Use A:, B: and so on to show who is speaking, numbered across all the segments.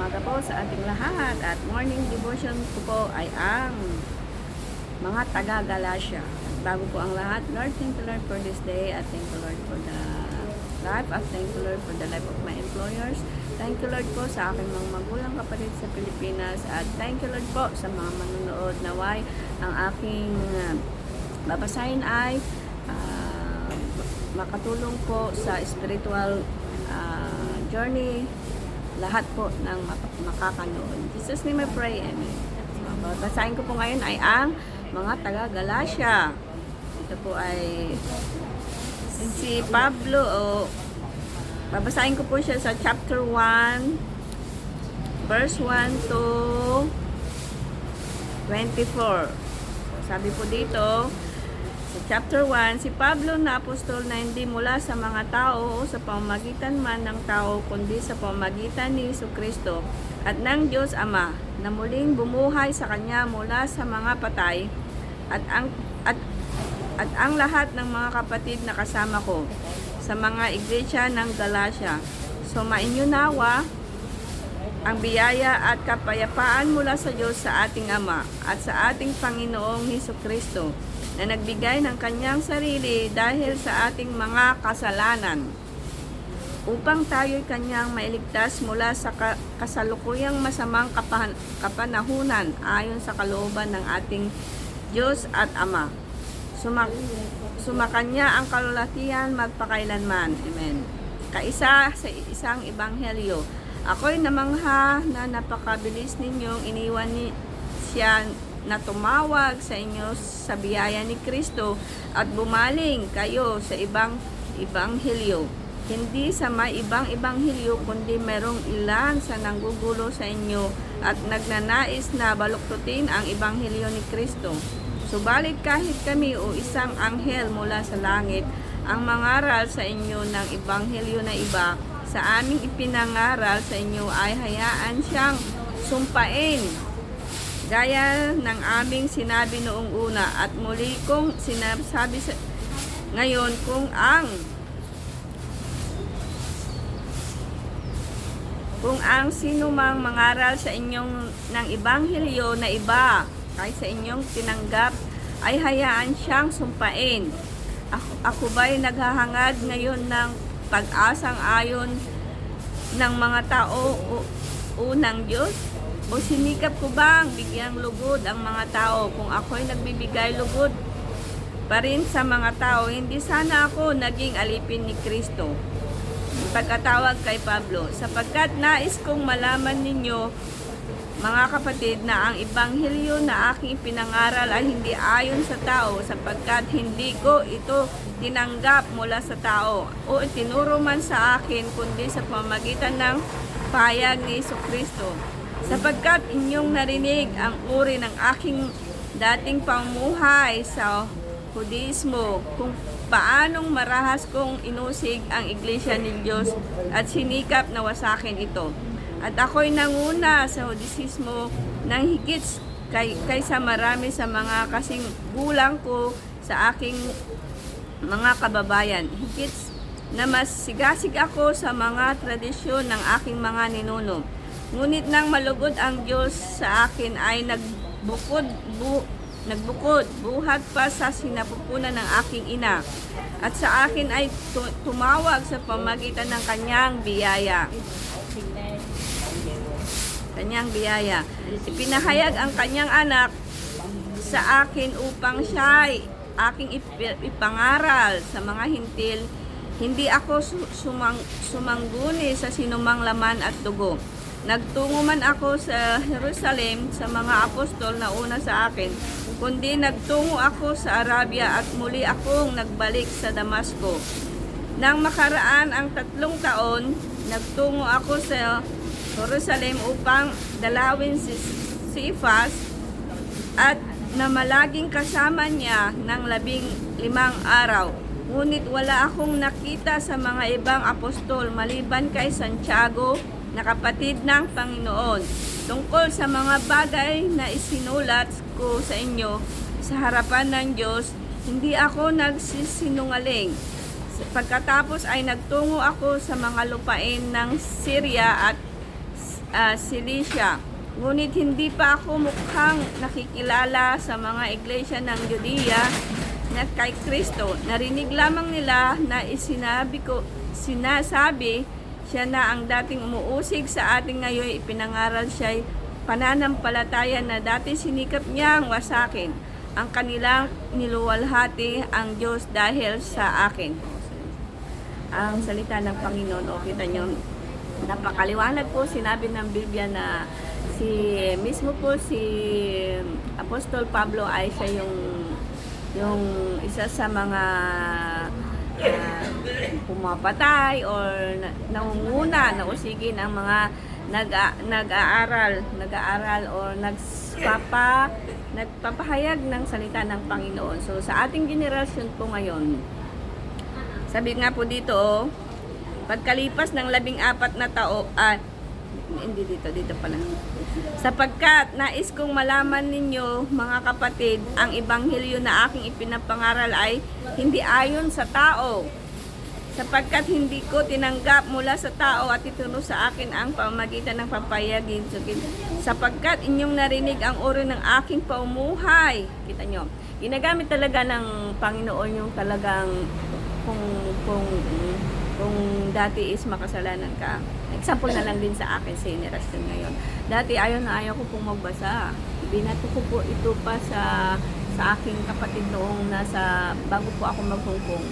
A: umaga po sa ating lahat at morning devotion ko po ay ang mga taga-Galacia. Bago po ang lahat, Lord, thank you Lord for this day at thank you Lord for the life at thank you Lord for the life of my employers. Thank you Lord po sa aking mga magulang kapatid sa Pilipinas at thank you Lord po sa mga manunood. Naway ang aking babasahin ay makatulong po sa spiritual journey lahat po ng makakanood. Jesus name I pray, amen. So, babasahin ko po ngayon ay ang mga taga-Galacia. Ito po ay si Pablo, babasahin ko po siya sa chapter 1 verse 1 to 24. So, sabi po dito sa chapter 1, si Pablo na apostol na hindi mula sa mga tao o sa pamamagitan man ng tao, kundi sa pamamagitan ni Jesucristo at ng Diyos Ama, na muling bumuhay sa Kanya mula sa mga patay, at ang lahat ng mga kapatid na kasama ko sa mga iglesia ng Galacia. Sumainyo nawa ang biyaya at kapayapaan mula sa Diyos sa ating Ama at sa ating Panginoong Jesucristo, na nagbigay ng kanyang sarili dahil sa ating mga kasalanan, upang tayo'y kanyang mailigtas mula sa kasalukuyang masamang kapanahunan ayon sa kalooban ng ating Diyos at Ama. Sumakanya ang kalulatian magpakailanman. Amen. Kaisa sa isang ebanghelyo. Ako'y namangha na napakabilis ninyong iniwan siya na tumawag sa inyo sa biyaya ni Kristo at bumaling kayo sa ibang ebanghelyo. Hindi sa may ibang ebanghelyo, kundi merong ilan sa nanggugulo sa inyo at nagnanais na baluktutin ang ebanghelyo ni Kristo. Subalit kahit kami o isang anghel mula sa langit ang mangaral sa inyo ng ebanghelyo na iba sa aming ipinangaral sa inyo, ay hayaan siyang sumpain gaya ng aming sinabi noong una, at muli kong sinasabi ngayon, kung ang sinumang mangaral sa inyong ng ebanghelyo na iba kaysa inyong tinanggap, ay hayaan siyang sumpain. Ako ba'y naghahangad ngayon ng pag-asang ayon ng mga tao o ng Diyos? O sinikap ko bang bigyang lugod ang mga tao? Kung ako'y nagbibigay lugod pa rin sa mga tao, hindi sana ako naging alipin ni Kristo. Pagkatawag kay Pablo, sapagkat nais kong malaman ninyo, mga kapatid, na ang ebanghelyo na aking pinangaral ay hindi ayon sa tao, sapagkat hindi ko ito tinanggap mula sa tao o itinuro man sa akin, kundi sa pamamagitan ng pahayag ni Jesucristo. Sapagkat inyong narinig ang uri ng aking dating pamuhay sa Judaismo, kung paanong marahas kong inusig ang iglesia ng Diyos at sinikap na wasakin ito. At ako'y nanguna sa Judaismo ng higit kaysa marami sa mga kasing gulang ko sa aking mga kababayan. Higit na mas sigasig ako sa mga tradisyon ng aking mga ninuno. Ngunit nang malugod ang Diyos sa akin, ay nagbukod buhat pa sa sinapupunan ng aking ina, at sa akin ay tumawag sa pamagitan ng kanyang biyaya. Ipinahayag ang kanyang anak sa akin upang siya'y aking ipangaral sa mga hintil. Hindi ako sumangguni sa sinumang laman at dugo. Nagtungo man ako sa Jerusalem sa mga apostol na una sa akin, kundi nagtungo ako sa Arabia at muli akong nagbalik sa Damasco. Nang makaraan ang 3 taon, nagtungo ako sa Jerusalem upang dalawin si Cephas at na malaging kasama niya ng 15 araw. Ngunit wala akong nakita sa mga ibang apostol maliban kay Santiago, na kapatid ng Panginoon, tungkol sa mga bagay na isinulat ko sa inyo sa harapan ng Diyos. Hindi ako nagsisinungaling. Pagkatapos ay nagtungo ako sa mga lupain ng Syria at Cilicia. Ngunit hindi pa ako mukhang nakikilala sa mga iglesia ng Judea na kay Kristo. Narinig lamang nila na sinasabi siya na ang dating umuusig sa ating ngayon, ipinangaral siya'y pananampalataya na dati sinikap niyang wasakin ang kanilang niluwalhati ang Diyos dahil sa akin. Ang salita ng Panginoon, o kita nyo, napakaliwanag po, sinabi ng Biblia na mismo po si Apostol Pablo ay siya yung isa sa mga pumapatay or nangunguna na usigin ang mga nag-aaral or nagpapahayag ng salita ng Panginoon. So sa ating generasyon po ngayon, sabi nga po dito, pagkalipas ng 14 na taon, hindi dito pala. Sapagkat nais kong malaman ninyo, mga kapatid, ang ebanghelyo na aking ipinapangaral ay hindi ayon sa tao. Sapagkat hindi ko tinanggap mula sa tao at ituro sa akin ang pamamagitan ng papayagin. Sapagkat inyong narinig ang uri ng aking paumuhay. Kita nyo, ginagamit talaga ng Panginoon yung talagang kung dati is makasalanan ka. Example na lang din sa akin sa generasyon ngayon. Dati ayaw ko pong magbasa. Binato ko po ito pa sa aking kapatid noong bago po ako mag-Hong.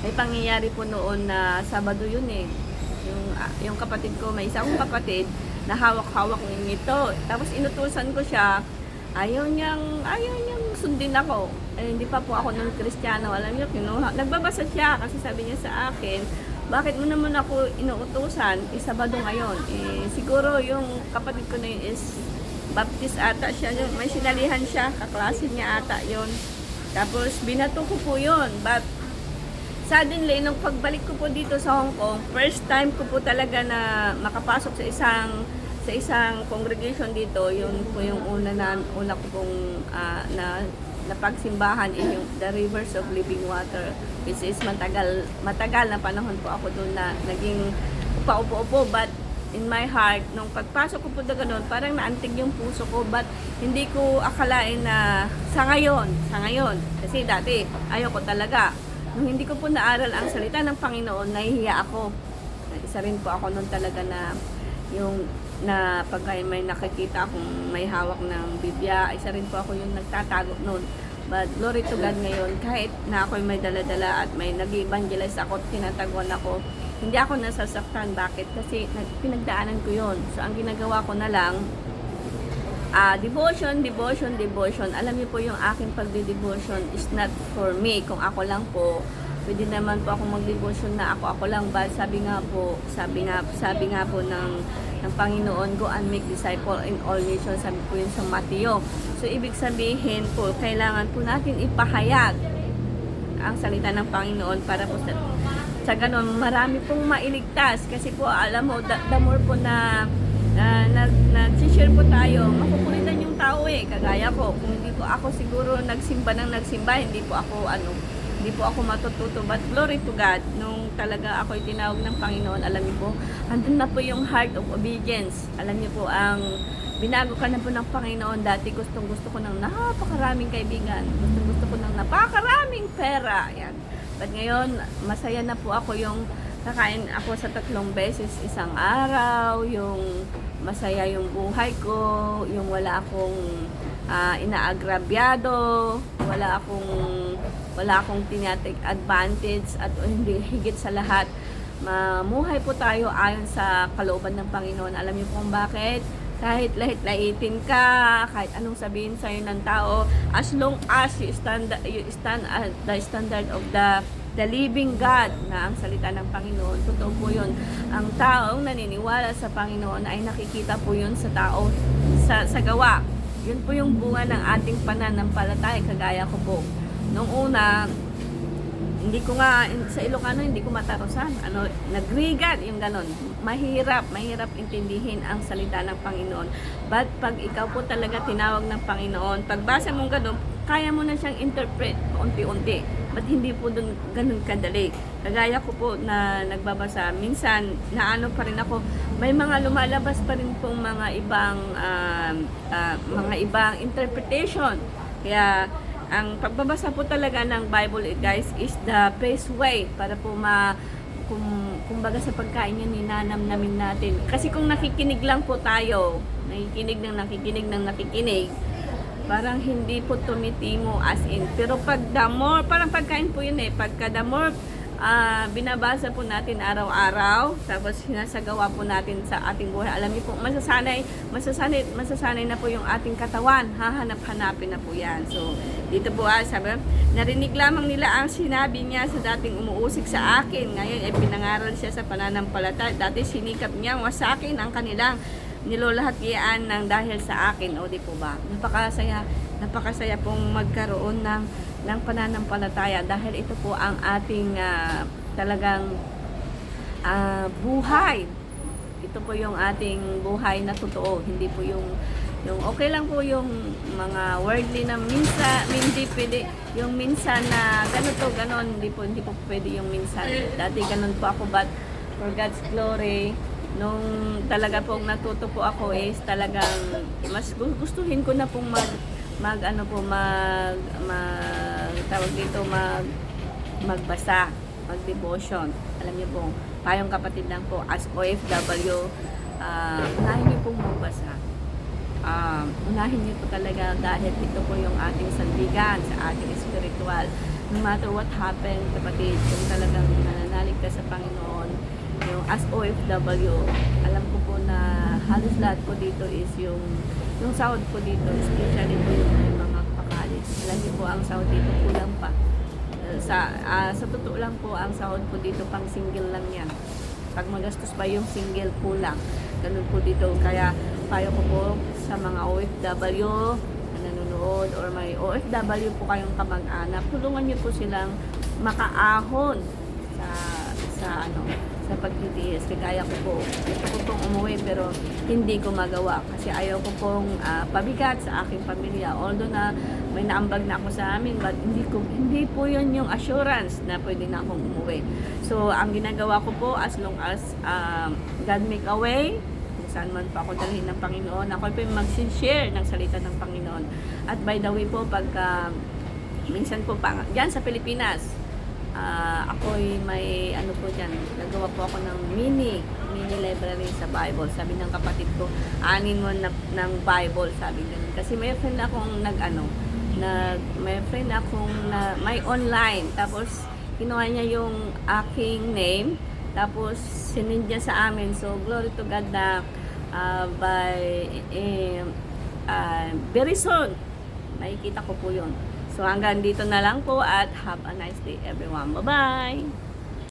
A: May pangyayari po noon na Sabado yun eh. Yung kapatid ko, may isa akong kapatid na hawak-hawak ng ito. Tapos inutusan ko siya, ayaw niyang sundin ako. Hindi pa po ako nung Kristiyano. Alam niyo, nagbabasa siya kasi sabi niya sa akin, bakit mo naman ako inuutusan? Sabado ngayon. Siguro yung kapatid ko na yun is Baptist ata siya. May sinalihan siya, kaklase niya ata yun. Tapos binato ko po yun. But suddenly, nung pagbalik ko po dito sa Hong Kong, first time ko po talaga na makapasok sa isang congregation dito. Yun po yung una ko pong na pagsimbahan is yung The Rivers of Living Water, which is matagal na panahon po ako doon na naging paupo-upo, but in my heart, nung pagpasok ko po na gano'n, parang naantig yung puso ko, but hindi ko akalain na sa ngayon, kasi dati ayaw ko talaga. Nung hindi ko po naaral ang salita ng Panginoon, nahihiya ako. Isa rin po ako noon talaga na pag may nakikita akong may hawak ng Biblia, isa rin po ako yung nagtatago noon. But glory to God ngayon, kahit na ako'y may daladala at may nag-evangelize ako, tinataguan ako, hindi ako nasasaktan. Bakit? Kasi pinagdaanan ko yon. So ang ginagawa ko na lang, devotion. Alam niyo po yung aking pagde-devotion is not for me. Kung ako lang po, pwede naman po ako mag-devotion na ako lang ba? Sabi nga po ng Panginoon, go and make disciple in all nations. Sabi po yun sa Mateo. So ibig sabihin po, kailangan po natin ipahayag ang salita ng Panginoon para po sa ganon, marami pong mailigtas. Kasi po, alam mo, the more po na nag-share po tayo, makukulitan yung tao eh, kagaya ko. Kung hindi po ako siguro nagsimba, hindi po ako matututo. But glory to God, nung talaga ako'y tinawag ng Panginoon, alam niyo po, andun na po yung heart of obedience. Alam niyo po, binago ka na po ng Panginoon. Dati gusto ko ng napakaraming kaibigan, gusto ko ng napakaraming pera. Yan. But ngayon, masaya na po ako yung kakain ako sa 3 beses isang araw, yung masaya yung buhay ko, yung wala akong inaagrabyado, wala akong tinatik advantage, at hindi, higit sa lahat, mamuhay po tayo ayon sa kalooban ng Panginoon. Alam niyo kung bakit? Kahit lahit-lahitin ka, kahit anong sabihin sa'yo ng tao, as long as you stand at the standard of the living God, na ang salita ng Panginoon, totoo po yun. Ang taong naniniwala sa Panginoon ay nakikita po yun sa tao, sa gawa. Yun po yung bunga ng ating pananampalataya, kagaya ko po. Nung una, hindi ko nga, sa Ilocano, hindi ko matarusan. Nagrigat, yung ganon. Mahirap intindihin ang salita ng Panginoon. But pag ikaw po talaga tinawag ng Panginoon, pagbasa mong ganon, kaya mo na siyang interpret unti-unti. Ba't hindi po dun ganun kadali? Kagaya ko po na nagbabasa, minsan naano pa rin ako, may mga lumalabas pa rin pong mga ibang interpretation. Kaya ang pagbabasa po talaga ng Bible, guys, is the best way para po kumbaga sa pagkain yan, ninanamnamin natin. Kasi kung nakikinig lang po tayo, nakikinig, parang hindi po tumitimo as in. Pero pag the more, parang pagkain po yun pagka the more binabasa po natin araw-araw, tapos sinasagawa po natin sa ating buhay. Alam niyo po, masasanay na po yung ating katawan. Hahanap-hanapin na po yan. So, dito po sabi, narinig lamang nila ang sinabi niya sa dating umuusig sa akin. Ngayon, pinangaral siya sa pananampalataya. Dati sinikap niya wasakin ang kanilang nilolahatyaan ng dahil sa akin. O, di po ba? Napakasaya pong magkaroon ng pananampalataya dahil ito po ang ating talagang buhay. Ito po yung ating buhay na totoo. Hindi po yung okay lang po yung mga worldly na minsan, hindi pwede yung minsan na ganito, ganon, hindi po pwede yung minsan. Dati ganon po ako, but for God's glory, nung talaga pong natuto po ako is talagang mas gustuhin ko na pong magbasa, mag-devotion. Alam niyo po, tayong kapatid lang po as OFW, unahin niyo pong magbasa. Unahin niyo po talaga dahil ito po yung ating sandigan sa ating spiritual. No matter what happened, kapatid, kung talagang nananalig ka sa Panginoon, yung as OFW, alam ko po na halos lahat po dito is yung sahod po dito, especially po yung mga pakalit. Alam niyo po, ang sahod dito kulang pa. Sa totoo lang po, ang sahod po dito pang single lang yan. Pag magastos pa yung single, kulang. Ganun po dito. Kaya payo ko po sa mga OFW na nanonood or may OFW po kayong kamag-anak, tulungan niyo po silang makaahon sa pagtitiis. Kagaya ko po, gusto ko pong umuwi pero hindi ko magawa kasi ayaw ko pong pabigat sa aking pamilya. Although na may naambag na ako sa amin, but hindi po yun yung assurance na pwede na akong umuwi. So, ang ginagawa ko po, as long as God make a way, kung saan man pa ako dalhin ng Panginoon, ako po mag-share ng salita ng Panginoon. At by the way po, pagka minsan po dyan sa Pilipinas, ako'y may po dyan, nagawa po ako ng mini library sa Bible. Sabi ng kapatid ko, anin mo ng Bible, sabi ganun. Kasi may friend akong may online, tapos kinuha niya yung aking name, tapos sinend niya sa amin. So glory to God na very soon makikita ko po yun. So hanggang dito na lang po at have a nice day everyone. Bye-bye!